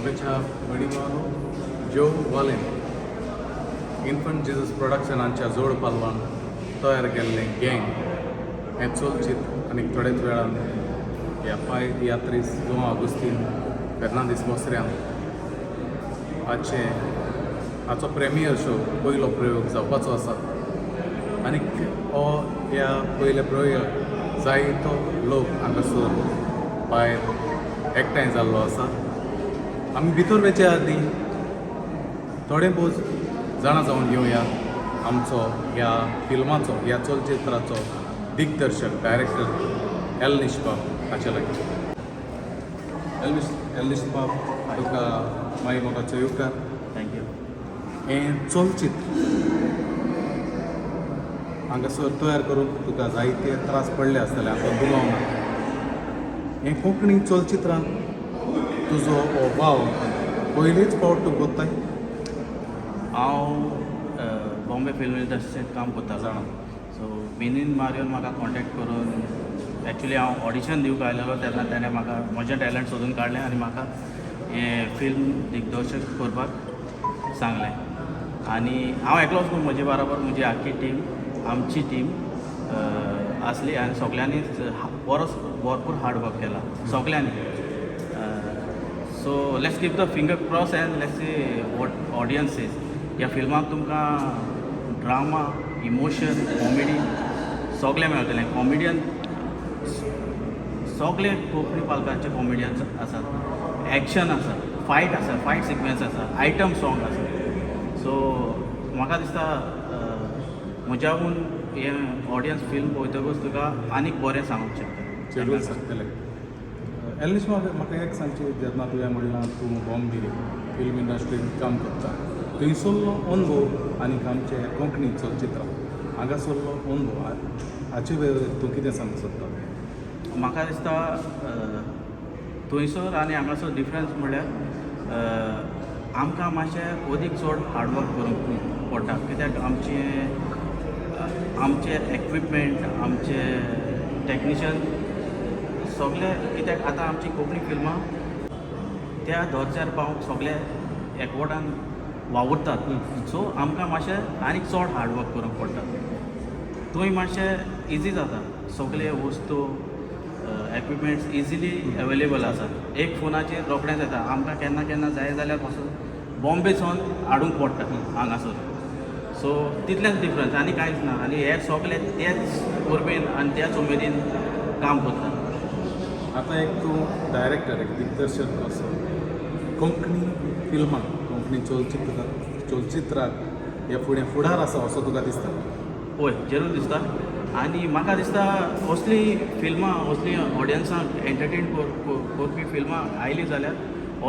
शुभेच्छा वडिवानो जो Wallen infant Jesus प्रोडक्शनांच्या जोड पालवान तयार केल्लें गँग हें चलचित्र आनी थोड्याच वेळान ह्या पांय यात्रेस जों आगोस्तीन फेर्नांदीस बोसऱ्यान हाचो प्रेमियर शो पयलो प्रयोग जावपाचो आसा आनीक हो ह्या पयल्या प्रयोग जायतो लोक हांगासर भायर एकठांय जाल्लो आसा. आमी भितर वचे आदीं थोडे बहुत जाणां जावन घेवया आमचो ह्या फिल्माचो ह्या चलचित्राचो दिग्दर्शक डायरेक्टर एल निष्पाप हाचे लागीं. एल निष्पाप तुका मागीर म्हाका चोयुकार. थँक्यू. हें चलचित्र हांगासर तयार करूंक तुका जायते त्रास पडले आसतले हांव दुबाव ना. हें कोंकणी चलचित्रान तुजो हो भाव पयलीच फावट तूं कोत्ताय. हांव बॉम्बे फिल्म इंडस्ट्रींत काम करता जाणा. सो बिनीन मारयोन म्हाका कॉन्टॅक्ट करून एक्चुली हांव ऑडिशन दिवंक आयलेलो तेन्ना ताणें म्हाका म्हजें टॅलंट सोदून काडलें आनी म्हाका हें फिल्म दिग्दर्शक करपाक सांगलें. आनी हांव एकलोच न्हू, म्हजे बरोबर म्हजी आख्खी टीम आमची टीम आसली आनी सगल्यांनीच भरपूर हार्ड वर्क केला सगल्यांनी. So let's keep the finger cross end let's see what audience is. ह्या फिल्माक तुमकां ड्रामा, इमोशन, कॉमेडी सगळें मेळटलें. कॉमेडियन सगळे कोंकणी पालकांचे कॉमेडियन्स आसात, एक्शन आसा, फायट आसा, फायट सिक्वेन्स आसा, आयटम सॉंग आसा. सो म्हाका दिसता म्हज्याहून हें ऑडियन्स फिल्म पळयतकूच तुका आनीक बरें सांगूंक शकता. चेडून सांगतलें. एल निष्पाप म्हाका एक सांगचें, जेन्ना तुवें म्हणलां तूं बॉम्बे फिल्म इंडस्ट्रींत काम करता, थंयसरलो अनुभव आनीक आमचे कोंकणी चलचित्रां हांगासरलो अनुभव हाचे वेळार तूं कितें सांगूंक सोदता? म्हाका दिसता थंयसर आनी हांगासर डिफरन्स म्हणल्यार आमकां मातशें अदीक चड हार्डवर्क करूंक पडटा. कित्याक आमचे एक्विपमेंट, आमचे टॅक्निशियन सगळे, कित्याक आतां आमची कोंकणी फिल्मां त्या दर्ज्यार पावूंक सगळे एकवटान वावुरतात. सो आमकां मातशें आनीक चड हार्डवर्क करूंक पडटा. थंय मातशें इजी जाता, सगळे वस्तू एक्विपमेंट्स इजिली अवेलेबल आसात. एक फोनाचेर रोखडेंच येता. आमकां केन्ना केन्ना जाय जाल्यार पासून बॉम्बेसून हाडूंक पडटा हांगासर. सो तितलेंच डिफरन्स, आनी कांयच ना. आनी हे सगळे तेच उर्बेन आनी त्याच उमेदीन काम करतात. आतां एक तूं डायरेक्टर, एक दिग्दर्शक असो कोंकणी फिल्माक, कोंकणी चलचित्राक हे फुडार आसा असो तुका दिसता? पळय, जरूर दिसता. आनी म्हाका दिसता असली फिल्मां, असली ऑडियन्सांक एंटरटेन करपी फिल्मां आयलीं जाल्यार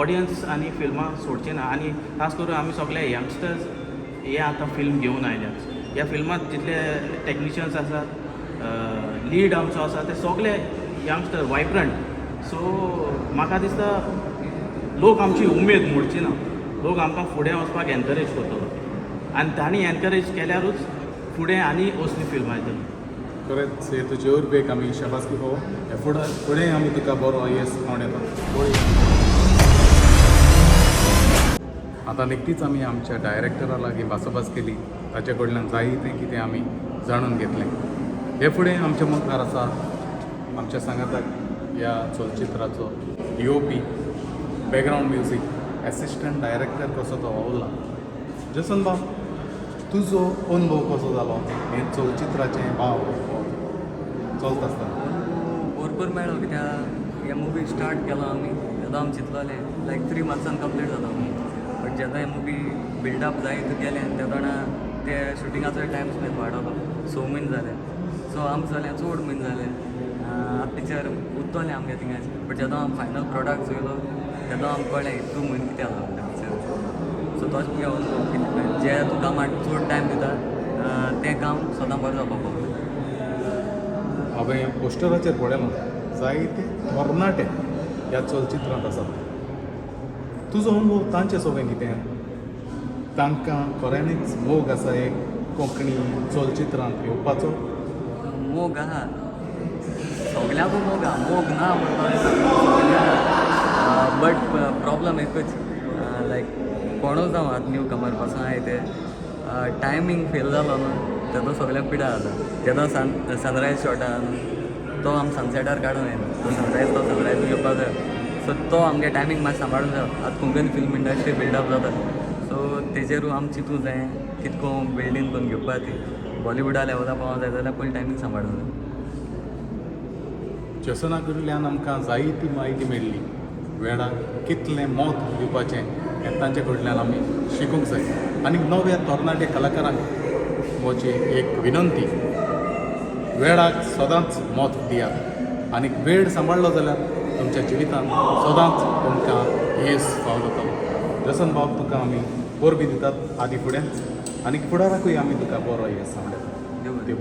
ऑडियन्स आनी फिल्मां सोडची ना. आनी खास करून आमी सगळे यंगस्टर्स हे आतां फिल्म घेवन आयल्यात. ह्या फिल्मांत जितले टॅक्निशियन्स आसात, लीड आमचो आसा, ते सगळे यंगस्टर वायब्रंट. सो म्हाका दिसता लोक आमची उमेद मोडची ना. लोक आमकां फुडें वचपाक एनकरेज करतलो आनी तांणी एनकरेज केल्यारूच फुडें आनी असली फिल्मां येतली. खरेंच हे तुजे उर्बेक आमी शाबासकी फावो. फुडें आमी तुका बरो येस हांव येता. आतां निकतीच आमी आमच्या डायरेक्टरा लागीं भासाभास केली. ताचे कडल्यान जायतें कितें आमी जाणून घेतलें. हे फुडें आमच्या मुखार आसा आमच्या सांगाताक ह्या चलचित्राचो DOP, background music, assistant director कसो तो वावुरला. जसन बाब, तुजो अनुभव कसो जालो हें चलचित्राचें भाव चलता आसतना? भरपूर मेळ्ळो, कित्याक हे मुवी स्टार्ट केलो आमी तेन्ना आमी चिंतलोलें लायक 3 मंथ्सान कंप्लीट जाता म्हणून. बट जेन्ना हे मुवी बिल्डअप जायत गेलें तेन्ना ते शुटिंगाचो टायम सुद्दां वाडलो. 6 म्हयने जाले. सो आमकां जालें चड म्हयने जाले. आतां पिक्चर उत्तोलें आमगे थिंगाचे. बट जेन्ना आमी फायनल प्रोडक्ट चोयलो तेन्ना आमकां कळ्ळें इतू म्हयने कितें जालो म्हणटा पिक्चर. सो तोच मुगे अनुभव. जे तूं कामाक चड टायम दिता तें काम सदां बरें जावपाक पडटा. हांवें पोस्टराचेर पळयलां जायते तरणाटे ह्या चलचित्रांत आसात. तुजो अनुभव तांचे सोबत कितें? तांकां खऱ्यांनीच मोग आसा एक कोंकणी चलचित्रांत येवपाचो? मोग आहा, सगळ्यांकूय मोग आहा. मोग ना म्हणटा बट प्रॉब्लम एकूच लायक कोणूच जावं आतां न्यू कमर पासून आहाय ते टायमींग फेल जालो न्हू तेजो सगळ्यांक पिडा जाता जेन्ना सनरायज शॉट आहा न्हू तो आमी सनसेटार काडूं येना तो सनरायज घेवपाक जाय सो तो आमगे टायमींग मातशें सांबाळूंक जाय आतां कोंकणी फिल्म इंडस्ट्री बिल्डअप जाता सो तेजेरूय आमी चिंतूं जाय कितको बिल्डींग करून घेवपा ती बॉलिवूडा लेवला पावोंक जाय जाल्यार पयलीं टायमींग सांबाळूंक जाय जेसना कडल्यान आमकां जायती म्हायती मेळ्ळी वेळाक कितलें मोत दिवपाचें हें तांचे कडल्यान आमी शिकूंक जाय आनी नव्या तरणाटे कलाकारांक म्हजी एक विनंती वेळाक सदांच मोत दियात आनी वेळ सांबाळ्ळो जाल्यार तुमच्या जिवितांत सदांच तुमकां येस फावो जाता जसन बाब तुका आमी परबी दितात आदी फुडेंच आनी फुडाराकूय आमी तुका बरो येस सांगल्यात देव देव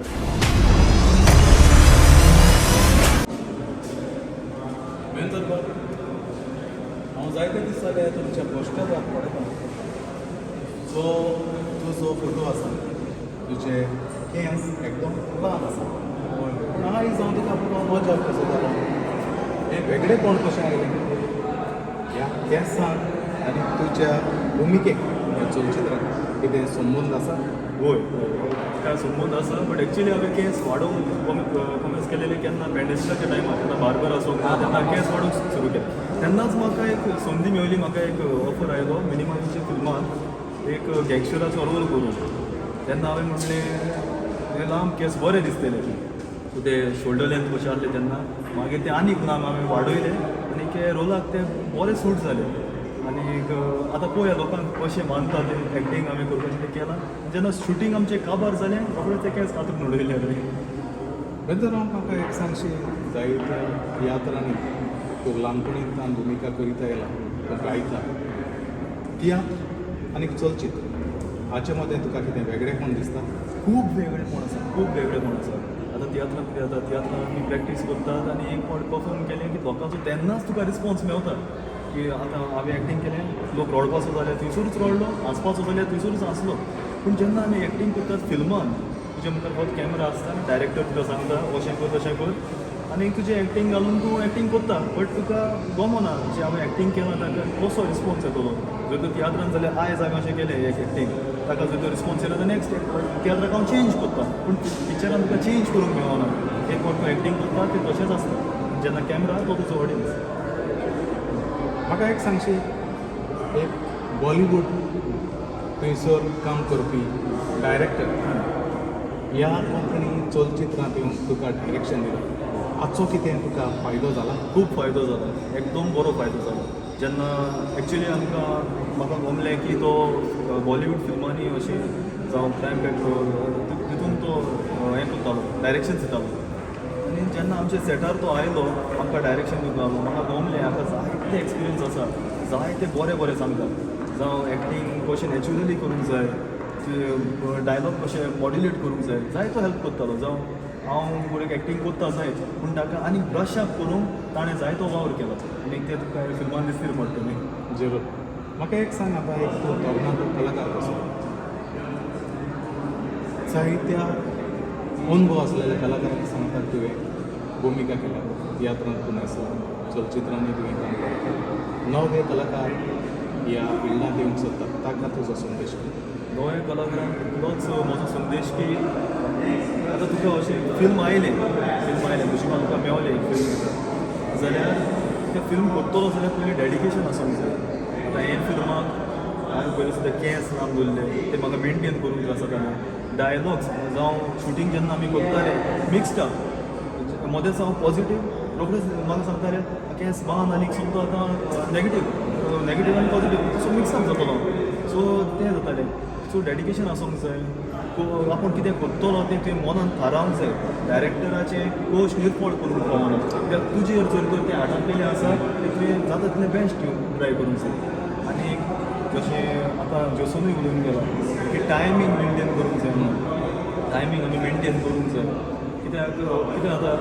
हांव जायते दीस जाले तुमच्या पोस्टार पळयता जो फोटो आसा तुजे केंस एकदम ल्हान आसा पूण आयज हांव तुका पळोवन मजा कसो जालो हें वेगळेपण कशें आयलें ह्या केंसांक आनी तुज्या भुमिकेक ह्या चलचित्रांत कितें संबंद आसा होय काय संबंद आसा बट एक्चुअली हांवें केस वाडोवंक कॉमर्स केलेले केन्ना पॅन्डेस्टाच्या टायमार तेन्ना बार्बर आसूंक तेन्ना केस वाडोवंक सुरू केलें तेन्नाच म्हाका एक संदी मेळ्ळी म्हाका एक ऑफर आयलो मिनिममच्या फिल्मांत एक गँगस्टराचो रोल करून तेन्ना हांवें म्हणलें हे लांब केस बरे दिसतले सो ते शोल्डर लेंथ कशें आसले तेन्ना मागीर ते आनीक लांब हांवें वाडयले आनी ते रोलाक ते बरे सूट जाले आनीक आतां पळोवया लोकांक कशें मानता ते एक्टींग हांवें करपाचें तें केलां जेन्ना शूटिंग आमचें काबार जालें रोखडें ते केस कातून उडयले बेतर हांव म्हाका एक सांगशी जायत्या तियात्रांनी तूं ल्हानपणींतल्यान भुमिका करीत आयला तो गायता तियात्र आनी चलचित्र हाचे मदें तुका कितें वेगळेपण दिसता खूब वेगळेपण आसा आतां तियात्रांत कितें जाता तियात्रांत आमी प्रॅक्टीस करतात आनी एक फावट परफॉर्म केलें की लोकांचो तेन्नाच तुका रिस्पॉन्स मेळटा की आतां हांवें एक्टींग केलें लोक रडपाचो जाल्यार थंयसरूच रडलो हांसपाचो जाल्यार थंयसरूच हांसलो पूण जेन्ना आमी एक्टींग करतात फिल्मान तुजे मुखार फक्त कॅमेरा आसता आनी डायरेक्टर तुका सांगता अशें कर तशें कर आनी तुजें एक्टींग घालून तूं एक्टींग करता बट तुका गमना जें हांवें एक्टींग केलां ताका कसो रिस्पॉन्स येतलो जर तर तियात्रांत जाल्यार आयज हांवें अशें केलें एक एक्टींग ताका जर तो रिस्पॉन्स येयलो तर नेक्स्ट तियात्राक हांव चेंज करता पूण पिक्चरान तुका चेंज करूंक मेळना एक फावट तूं एक्टींग करता तें तशेंच आसता जेन्ना कॅमेरा तो तुजो ऑडियन्स म्हाका एक सांगशी एक बॉलिवूड थंयसर काम करपी डायरेक्टर ह्या कोंकणी चलचित्रांत येवन तुका डायरेक्शन दिलां हाचो कितें तुका फायदो जाला खूब फायदो जाला एकदम बरो फायदो जाला जेन्ना एक्चुली आमकां म्हाका गमलें की तो बॉलिवूड फिल्मांनी अशी जावं क्रायम पेट्रोल तितून तो हें करतालो डायरेक्शन दितालो आनी जेन्ना आमच्या सेटार तो आयलो आमकां डायरेक्शन दिवंक लागलो म्हाका गमलें हाका जायते एक्सपिरियन्स आसा जायते बरें बरें सांगता जावं एक्टींग कशें नॅचुरली करूंक जाय डायलॉग कशें मॉड्युलेट करूंक जाय जायतो हेल्प करतालो जावं हांव कोणेक एक्टींग करता जायत पूण ताका आनी ब्रश अप करूंक ताणें जायतो वावर केलो आनी तें तुका फिल्मान दिसतील पडटलें जरूर म्हाका एक सांग आतां एक तूं तरणाटो कलाकार कसो जायत्या अनुभव आसलेल्या कलाकारांक सांगतात तुवें भुमिका केल्या तियात्रांत तूं न्हेसला चलचित्रांनी तुवें काम केलें नवे कलाकार ह्या फिल्डांत येवंक सोदतात ताका तुजो संदेश नवे कलाकारांक इतलोच म्हजो संदेश की आतां तुका अशें फिल्म आयलें दुश्मन तुका मेवलें फिल्म जाल्यार तें फिल्म करतलो जाल्यार पयलीं डेडिकेशन आसूंक जाय आतां हे फिल्माक हांवें पयलीं सुद्दां केंस लावन दवरले ते म्हाका मेनटेन करूंक जाय सगळें डायलॉग्स जावं शूटिंग जेन्ना आमी करताले मिक्स्ड अप मदेंच हांव पॉजिटीव रोखडेंच म्हाका सांगताले केंस बांद आनी समजा आतां नेगेटीव आनी पॉजिटीव सो मिक्सअप जातलो सो तें जातालें सो डेडिकेशन आसूंक जाय आपूण कितें करतलो तें तुवें मनान थारावंक जाय डायरेक्टराचें कोश निर्फळ करूंक पावना कित्याक तुजेर जर तर तें हातांतलें आसा तें तुवें जाता तितलें बेस्ट ट्राय करूंक जाय आनी जशें आतां जसनूय उलोवन गेला की टायमींग मेनटेन करूंक जाय म्हणून टायमींग आमी मेनटेन करूंक जाय कित्याक कितें जाता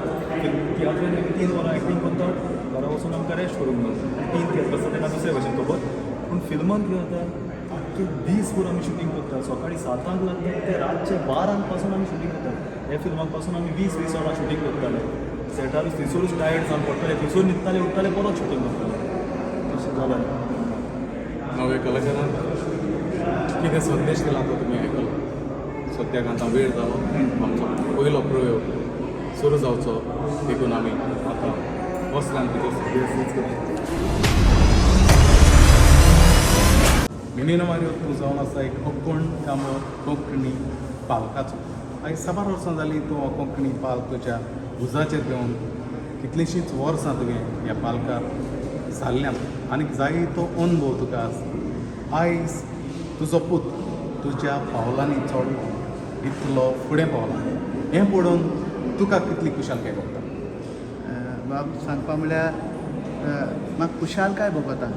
तियात्रान 3 वरां एक्टींग करतात घरा वचून आमकां रेस्ट करूंक मेळटा 3 थिएटर आसता तेन्ना दुसरे भशेन खबर पूण फिल्मान कितें जाता आख्खे दीसभर आमी शूटिंग करतात सकाळीं 7 लागतात ते रातचे 12 पासून आमी शूटिंग करतात हे फिल्माक पासून आमी 20 वरां शूटिंग करताले सेटारूच थंयसरूच टायर्ड जावन पडटाले थंयसर न्हिदताले उठताले परत शूटिंग करताले जाला नवे कलाकारांक कितें संदेश दिला तो तुमी आयकलो सद्याक आतां वेळ जालो आमचो पयलो प्रयोग सुरू जावचो देखून आमी आतां बसल्यान भितर संदेश मिनीन मारियो तूं जावन आसा एक अकोण कामो कोंकणी पालकाचो आयज 7 वर्सां जालीं तूं हो कोंकणी पालक तुज्या उजाचेर घेवन कितलींशींच वर्सां तुवें ह्या पालकार जाल्ल्यान आनीक जायतो अनुभव तुका आसा आयज तुजो पूत तुज्या पावलांनी चडलो इतलो फुडें पावला हें पळोवन तुका कितली खुशालकाय भोगता बाब सांगपा म्हळ्यार म्हाका खुशालकाय भोगता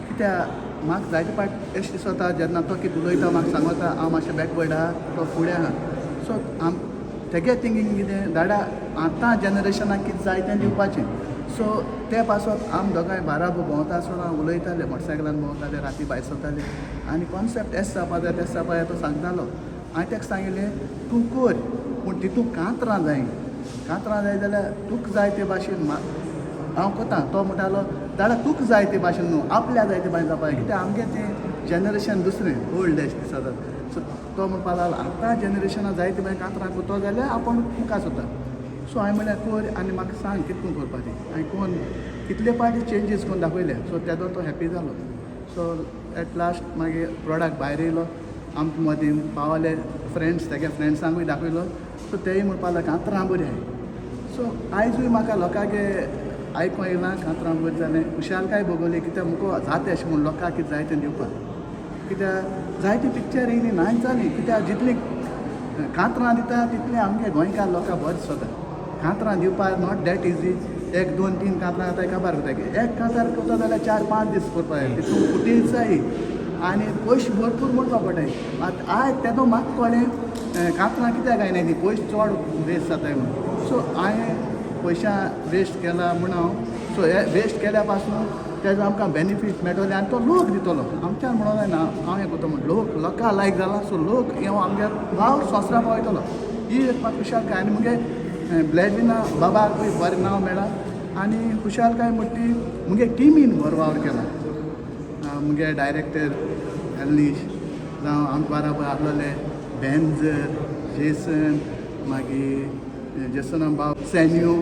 कित्याक म्हाका जायते पाट अशें दिसता जेन्ना तो कितें उलयता म्हाका सांगता हांव मातशें बॅकवर्ड आहा तो फुडें आहा सो तेगे थिंकींग कितें दाडा आतां जनरेशनाक कितें जाय तें दिवपाचें सो ते पासत आम दोगांय बाराबर भोंवता आसतना उलयताले मोटरसायकलान भोंवताले राती भायर सरताले आनी कॉन्सेप्ट एस जावपा जाय तेस जावपा जाय तो सांगतालो हांवें ताका सांगिल्लें तूं कर पूण तितूंत कांतरां जाय जाल्यार तुका जाय ते भाशेन हांव कोता तो म्हणटालो दाडा तुका जाय ते भाशेन न्हू आपल्या जाय ते भाशेन जावपा जाय कित्याक आमगे तें जनरेशन दुसरें ओल्ड एज दिसता सो तो म्हणपा लागलो आतां जनरेशना जाय ते भाशेन कांतरां करतो जाल्यार आपूण मुखार सरता सो हांवें म्हळ्यार कर आनी म्हाका सांग कितून करपाचें हांवें कोण कितले पाटी चेंजीस करून दाखयले सो तेदो तो हॅप्पी जालो सो एट लास्ट मागीर प्रॉडक्ट भायर येयलो आमचे मदीं पावले फ्रेंड्स तेगे फ्रेंड्सांकूय दाखयलो सो तेय म्हणपा लागले कांतरां बरीं आहाय सो आयजूय म्हाका लोकांगे आयकूं येयलां कांतरां बरीं जालें खुशालकाय भोगोली कित्याक मुको जाता अशें म्हूण लोकांक कितें जाय तें दिवपाक कित्याक जायतीं पिक्चर येयलीं नाच जालीं कित्याक जितलीं कांतरां दिता तितलें आमगे गोंयकार लोकांक बरें दिसता कांतरां दिवपाक नॉट दॅट इजी 1 2 3 कांतरां जाता काबार करता एक कांतार करता जाल्यार 4-5 दीस करपा जाय तितून फुटेज जाय आनी पयशे भरपूर मोडपा पडटाय आतां आयज तेदो म्हाका कळ्ळें कांतरां कित्याक गायनाय ती पयशे चड वेस्ट जाताय म्हणून सो हांवें पयशां वेस्ट केला म्हूण हांव सो हे वेस्ट केल्या पासून तेजो आमकां बेनिफीट मेळटलें आनी तो लोक दितलो आमच्यान म्हणून जायना हांव हें करता म्हण लोकां लायक जाला सो लोक हे आमगे गांव संवसारा पावयतलो ही एक म्हाका खुशालकाय आनी मुगे ब्लॅडविना बाबाकूय बरें नांव मेळ्ळा आनी खुशालकाय म्हणटी मुगे टिमीन बरो वावर केला मुगे डायरेक्टर हॅलिश जावं आमचे बाराबर आसलोले बेन्झर जेसन मागीर जेसन बाब सॅन्यू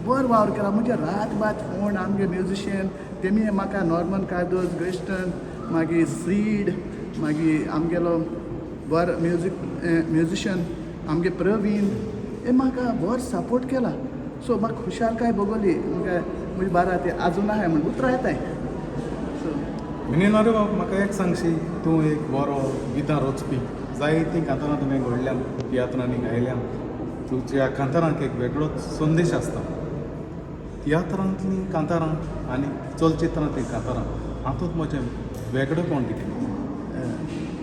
बरो वावर केला म्हणजे रात बात फोन आमगे म्युजिशियन तेमी म्हाका नॉर्मन कार्दोज ग्रेस्टन मागीर सीड मागीर आमगेलो बरो म्युजिशियन आमगे प्रवीण हे म्हाका बरो सपोर्ट केला सो म्हाका खुशालकाय भोगोली म्हणजे बारा ते आजून आहाय म्हण उतरां येताय सो मिनीन अरे बाब म्हाका एक सांगशी तूं एक बरो गिटार रचपी जायतीं कांतारां तुवें घडल्यान तियात्रांनी गायल्यान तुज्या कांतारांक एक वेगळोच संदेश आसता तियात्रांतलीं कांतारां आनी चलचित्रांतलीं कांतारां हातूंत म्हजें वेगळेपण कितें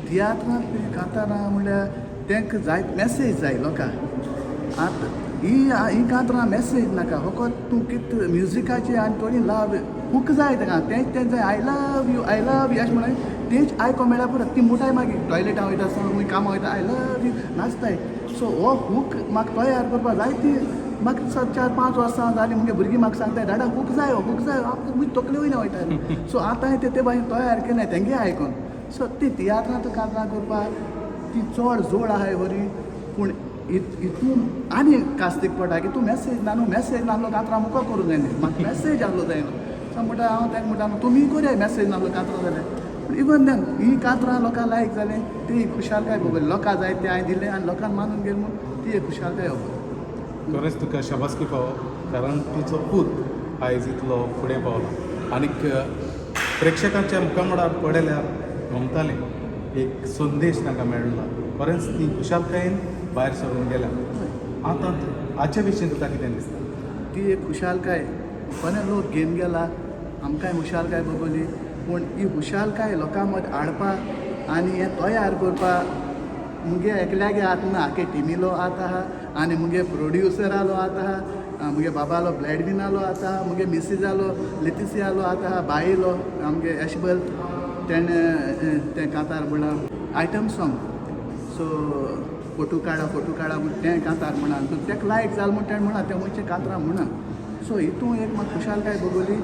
तियात्रांतलीं कांतारां म्हणल्यार तांकां जाय मॅसेज जाय लोकांक आतां ही कांतरां मॅसेज नाका फकत तूं कित म्युजिकाची आनी थोडी लाव हूक जाय ताका तेंच जाय आय लव यू अशें म्हणून तेंच आयको मेळ्ळ्या पुरो ती मुठाय मागीर टॉयलेटां वयता आसतना खंय कामां वयता आय लव यू नाचताय सो हो हूक म्हाका तयार करपा जाय ती म्हाका 4-5 वर्सां जालीं मुगे भुरगीं म्हाका सांगताय दाडा हूक जाय आपूण तकले वयना वयता सो आतां हांवें ते भाशेन तयार केलें तेंगे आयकून सो ती तियात्रांत कांतरां करपाक ती चड जोड आहाय बरी पूण हितून आनी कास्तीक पडटा की तूं मॅसेज नासलो कांतरां मुको करूं जाय न्ही म्हाका मॅसेज आहलो जाय न्हू सो म्हणटा हांव ताका म्हणटा तुमी करूया मॅसेज नासलो कांतरां जाल्यार पूण इवन देन ही कांतरां लोकांक लायक जालें ती खुशालकाय भोगली लोकांक जाय ते हांवें दिलें आनी लोकांक मानून गेले म्हूण ती एक खुशालकाय भोगली खरेंच तुका शाबासकी पावो कारण तुजो पूत आयज इतलो फुडें पावला आनीक प्रेक्षकांच्या मुखामोडार पडल्यार घुमतालें एक संदेश तांकां मेळ्ळा खरेंच ती खुशालकायेन भायर सरून गेल्या आतां हाचे विशीं तुका कितें दिसता ती एक खुशालकाय बरे लोक घेवन गेला आमकांय खुशालकाय भोगली पूण ही खुशालकाय लोकां मदीं हाडपाक आनी हें तयार करपाक मुगे एकल्यागे हात ना आखे टिमीलो हात आहा आनी मुगे प्रोड्युसरालो हात आहा मुगे बाबालो ब्लॅडविनालो हात आहा मुगे मिसिजालो लितिसियालो हात आहा बायलो आमगे एशबल तें कांतार म्हणा आयटम सॉंग सो फोटू काडा म्हूण तें कांतार म्हणा सो तेका लायक जाल म्हूण तेणें म्हणा तें मुंयचें कांतरां म्हणा सो हितून एक म्हाका खुशालकाय भोगोली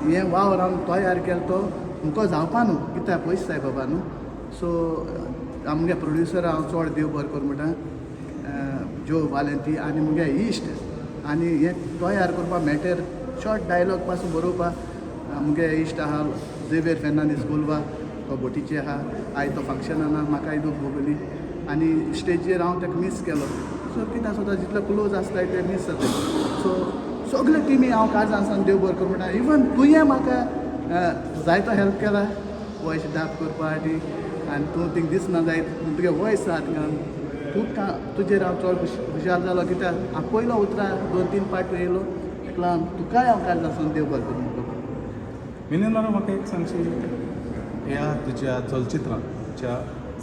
हे वावर हांव तयार केलो तो जावपा न्हू कित्याक पयस जाय बाबा न्हू सो आमगे प्रोड्युसर हांव चड देव बरें कर म्हणटा जो वालेंती आनी मुगे इश्ट आनी हे तयार करपा मॅटर शॉर्ट डायलॉग पासून बरोवपा मुगे इश्ट आहा झेवियर फेर्नांडीस गोलवा तो बोटीचे आहा आयज तो फंक्शनान म्हाकाय दूख भोगली आनी स्टेजीर हांव ताका मिस केलो सो कित्याक सुद्दां जितले क्लोज आसताय ते मिस जाता सो सगळे टिमी हांव काळजांसान देव बरें कर म्हणटा इवन तुवें म्हाका जायतो हेल्प केला वॉयस डाब करपा खातीर आनी तूं थिंग दिसना जाय तुगे वॉयस आहा थिंगा तुजेर हांव चड हुशार जालो कित्याक हांव पयलो उतरा 2-3 पार्ट येयलो ताका लागून तुकाय हांव काळजांसान देव बरें कर म्हणटा मिनीन मारो म्हाका एक सांगशी ह्या तुज्या चलचित्रांच्या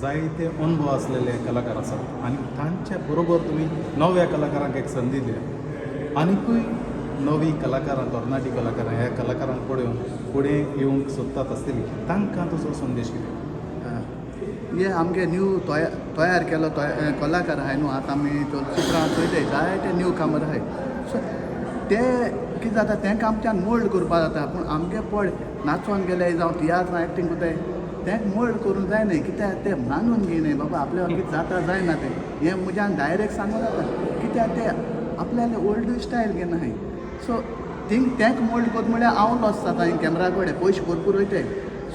जायते अनुभव असलेले कलाकार आसात आनी तांच्या बरोबर तुमी नव्या कलाकारांक एक संदी दिल्या आनीकूय नवी कलाकारां तरणाटी कलाकारां ह्या कलाकारांक पळोवन फुडें येवंक सोदतात आसतली तांकां तुजो संदेश कितें हे आमगे न्यू तयार केलो कलाकार आहाय न्हू आतां आमी चलचित्रां चोयताय जायते न्यू कामर आहाय सो ते कितें जाता तेंकां आमच्यान मोल्ड करपा जाता पूण आमगे पड नाचोन गेले जावं तियात्रां एक्टींग कोताय तेंक मोल्ड करूंक जायनाय कित्याक ते मानून घेयनाय बाबा आपल्या कितें जाता जायना तें हें म्हज्यान डायरेक्ट सांगूं जाता कित्याक ते आपल्याले ओल्ड स्टायल घेनाय सो तेंक मोल्ड कोत म्हळ्यार हांव लॉस जाता हिंग कॅमेरा कडेन पयशे भरपूर वयताय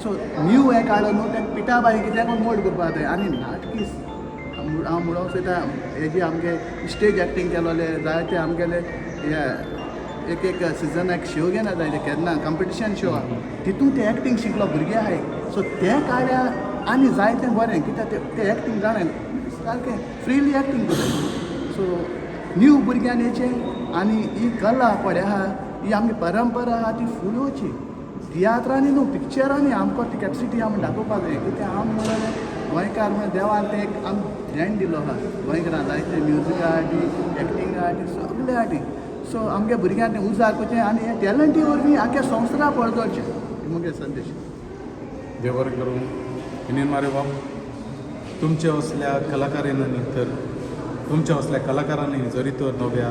सो न्यू हें काडलो न्हू तें पिठा बाई कित्याक मोल्ड करपा जाताय आनी नाटकी हांव म्हणूंक सोदता हेजी आमगे स्टेज एक्टींग केलोले जायते आमगेले हे एक सिजनाक शो घेना जाय केन्ना कॉम्पिटिशन शो आहा तितून ते एक्टींग शिकलो भुरगे आहाय सो तें काड्या आनी जायतें बरें कित्याक ते एक्टींग जाणें सारकें फ्रीली एक्टींग करता सो न्यू भुरग्यान येचें आनी ही कला पळय आहा ही आमची परंपरा आहा ती फुलोवची तियात्रांनी न्हू पिक्चरांनी आमकां ती कॅपेसिटी आमी दाखोवपाक जाय कित्याक आम म्हणलें गोंयकार म्हणजे देवान तें एक आम ब्रँड दिलो आहा गोंयकारां जायते म्युजिका खातीर एक्टिंगा खातीर सगळे खातीर सो आमगे भुरग्यांक तें उजार करचें आनी हे टॅलंटी वरवीं आख्या संवसारा पळोवचें ही मुगे संदेश देव बरें करूं मिनीन मारे बाब तुमच्या असल्या कलाकारांनी तर तुमच्या असल्या कलाकारांनी जरी तर नव्या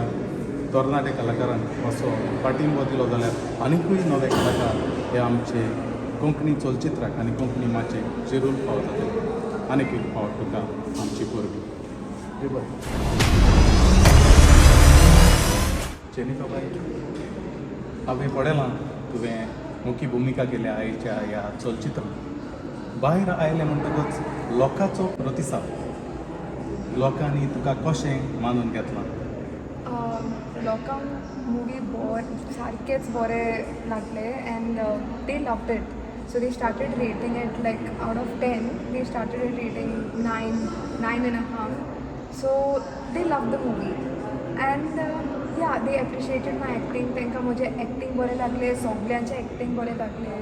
तरणाटे कलाकारांक असो पाठिंबो दिलो जाल्यार आनीकूय नवे कलाकार हे आमचे कोंकणी चलचित्राक आनी कोंकणी माचयेक जिरून फावो जातले आनीक एक फावट तुका आमची परबी देव बरें जेनिफा बाई हांवें पळयलां तुवें मुख्य भुमिका केल्या आयच्या ह्या चलचित्रांत भायर आयले म्हणटकच लोकांचो प्रतिसाद लोकांनी तुका कशें मानून घेतलां लोकांक मुवी सारकेंच बरें लागलें and they loved it so they started rating it like out of 10 they started it rating 9.5 so they love the movie end या दे एप्रिशिएटेड माय एक्टींग तांकां म्हजें एक्टींग बरें लागलें सगळ्यांचें एक्टींग बरें लागलें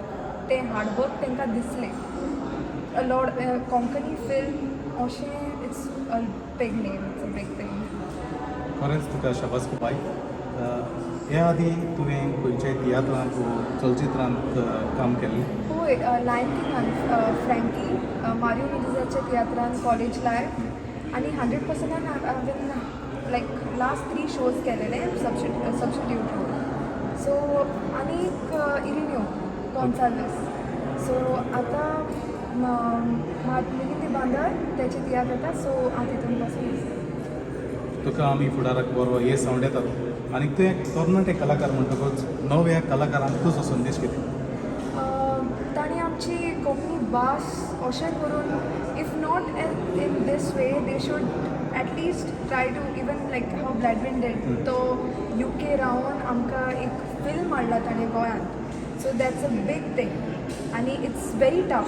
तें हार्डवर्क तांकां दिसलें लॉर्ड कोंकणी फिल्म अशें it's a big name it's a big thing खरेंच तुका शाबासकी बाय हे आदी तुवें खंयच्याय तियात्रांत चलचित्रांत काम केल्लें होय लायन किंगान फ्रँकी मारियो मिर्झाच्या तियात्रान कॉलेज लायफ आनी 100% हांवें लायक लास्ट 3 शोज केलेले सबस्टिट्यूट सो आनीक इरिन्यो गॉन्साल्वीस सो आतां मिलिंद बांदर तेचे तियात्र येता सो हांव तितून पासून तुका आमी फुडाराक बरो हे सावंड येतात आनी तूं एक तरणाटे कलाकार म्हणटकच नव्या कलाकारांक तुजो संदेश कितें तांणी आमची कोंकणी भास अशें करून if not in this way they should at least try to even like how Bladwin did तो UK रावन आमकां एक फिल्म हाडला ताणें गोंयांत so that's a big thing आनी इट्स व्हेरी टफ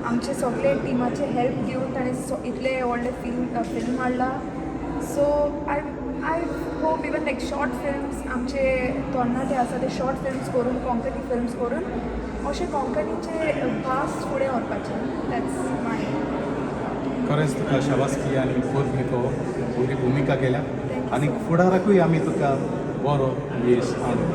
आमचे सगळे टिमाचे हेल्प दिवन ताणें इतले व्हडले फिल्म हाडला so I hope even like short films आमचे तरणाटे आसा ते शॉर्ट फिल्म्स करून कोंकणी फिल्म्स करून अशें कोंकणीचे भास फुडें व्हरपाचें दॅट्स माय खरेंच तुका शाबासकी आनी परबी बरी भुमिका केल्या आनी फुडाराकूय आमी तुका बरो यश हाडूं